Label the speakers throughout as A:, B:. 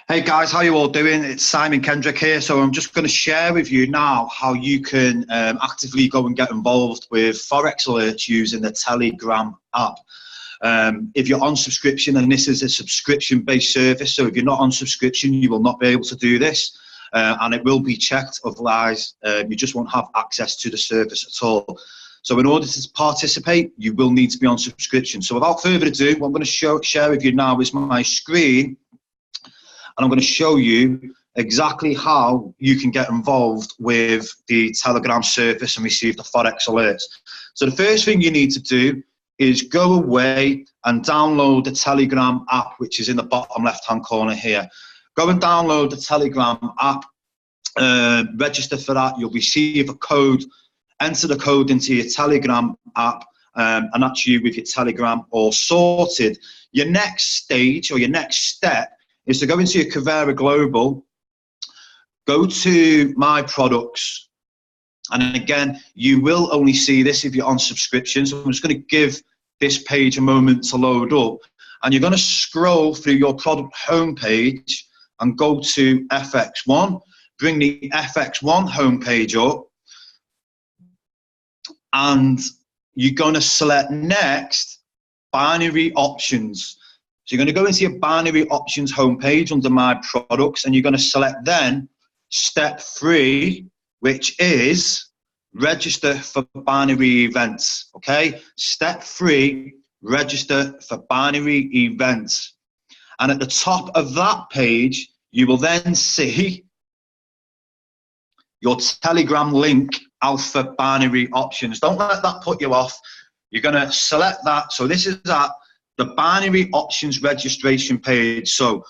A: Hey guys, how you all doing? It's Simon Kendrick here. So I'm just going to share with you now how you can actively go and get involved with Forex alerts using the Telegram app. If you're on subscription, and this is a subscription-based service, so if you're not on subscription, you will not be able to do this, and it will be checked. Otherwise, you just won't have access to the service at all. So in order to participate, you will need to be on subscription. So without further ado, what I'm going to share with you now is my screen. And I'm going to show you exactly how you can get involved with the Telegram service and receive the Forex alerts. So the first thing you need to do is go away and download the Telegram app, which is in the bottom left-hand corner here. Go and download the Telegram app, register for that. You'll receive a code. Enter the code into your Telegram app, and that's you with your Telegram all sorted. Your next stage or your next step is to go into your Kuvera Global, go to My Products, and again, you will only see this if you're on subscription. So I'm just going to give this page a moment to load up, and you're going to scroll through your product homepage and go to FX1, bring the FX1 homepage up, and you're going to select next, binary options. So you're going to go into your binary options homepage under My Products, and you're going to select then step 3, which is register for binary events. Okay, step 3, register for binary events. And at the top of that page, you will then see your Telegram link, Alpha Binary Options. Don't let that put you off. You're going to select that. So this is that. The binary options registration page. So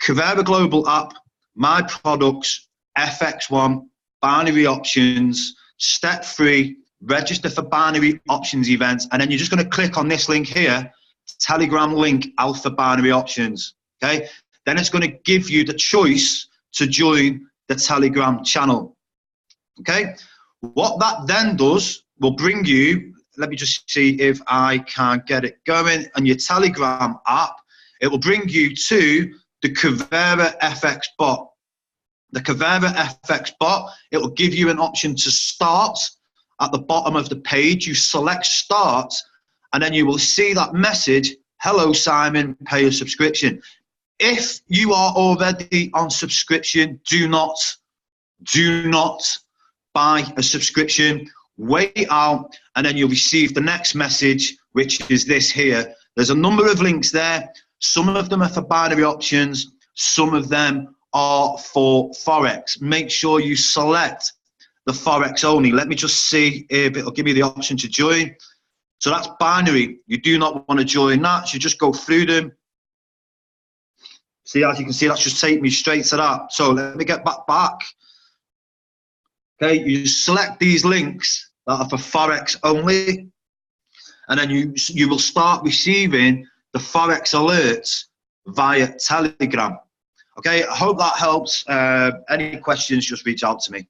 A: Kuvera Global app, My Products, FX1, binary options, step 3, register for binary options events. And then you're just going to click on this link here, Telegram link, Alpha Binary Options. Okay. Then it's going to give you the choice to join the Telegram channel. Okay. What that then does will bring you, let me just see if I can get it going, on your Telegram app, it will bring you to the Kuvera FX bot. The Kuvera FX bot, it will give you an option to start at the bottom of the page. You select start, and then you will see that message, hello Simon, pay a subscription. If you are already on subscription, do not buy a subscription. Wait out, and then you'll receive the next message, which is this here. There's a number of links there. Some of them are for binary options, some of them are for Forex. Make sure you select the Forex only. Let me just see if it'll give me the option to join. So that's binary. You do not want to join that, so you just go through them. See, as you can see, that's just taking me straight to that. So let me get back. Okay, you select these links that are for Forex only, and then you will start receiving the Forex alerts via Telegram. Okay, I hope that helps. Any questions, just reach out to me.